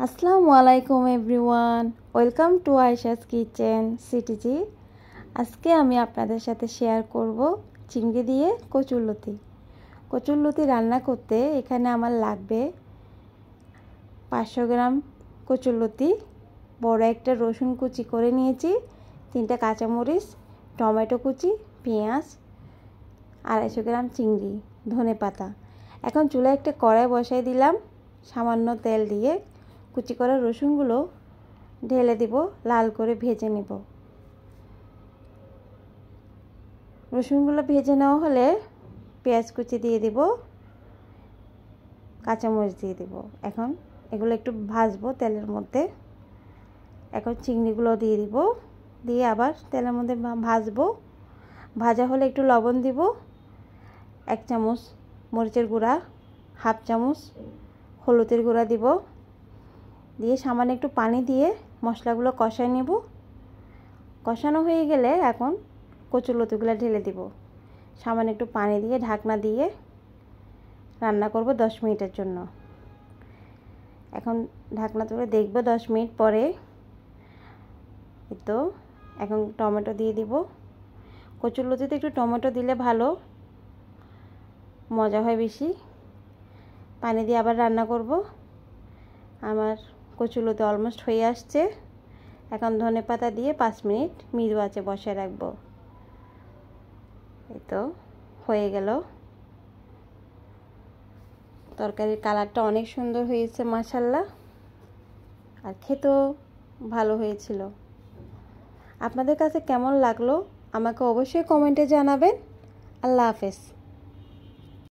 আসসালামু আলাইকুম everyone, welcome to Ayesha's kitchen CTG. আজকে আমি আপনাদের সাথে শেয়ার করব চিংড়ি দিয়ে কচুরলতি। কচুরলতি রান্না করতে এখানে আমার লাগবে 500 গ্রাম কচুরলতি, বড় একটা রসুন কুচি করে নিয়েছি, 3টা কাঁচামরিচ, টমেটো কুচি, পেঁয়াজ, 250 গ্রাম চিংড়ি, ধনেপাতা। এখন চুলায় একটা কড়াই বসাই দিলাম, সামান্য তেল দিয়ে কুচি করা রসুনগুলো ঢেলে দিব, লাল করে ভেজে নেব। রসুনগুলো ভেজে নেওয়া হলে পেঁয়াজ কুচি দিয়ে দিব, কাঁচামরিচ দিয়ে দিব। এখন এগুলো একটু ভাজবো তেলের মধ্যে। এখন চিংড়িগুলো দিয়ে দিব, দিয়ে আবার তেলের মধ্যে ভাজবো। ভাজা হলে একটু লবণ দিব, 1 চামচ মরিচের গুঁড়া, 1/2 চামচ হলুদের গুঁড়া দিব, দিয়ে সামান্য একটু পানি দিয়ে মশলাগুলো কষায় নেব। কষানো হয়ে গেলে এখন কচুরলতিগুলো ঢেলে দিব। সামান্য একটু পানি দিয়ে ঢাকনা দিয়ে রান্না করব 10 মিনিটের জন্য। এখন ঢাকনা তুলে দেখব 10 মিনিট পরে। তো এখন টমেটো দিয়ে দিব। কচুরলতিতে একটু টমেটো দিলে ভালো, মজা হয় বেশি। পানি দিয়ে আবার রান্না করব। আমার কচুরলতি অলমোস্ট হয়ে আসছে। এখন ধনেপাতা দিয়ে 5 মিনিট মৃদু আঁচে বসায় রাখব। এই তো হয়ে গেল। তরকারির কালারটা অনেক সুন্দর হয়েছে মাশাআল্লাহ, আর খেতেও ভালো হয়েছিল। আপনাদের কাছে কেমন লাগলো আমাকে অবশ্যই কমেন্টে জানাবেন। আল্লাহ হাফেজ।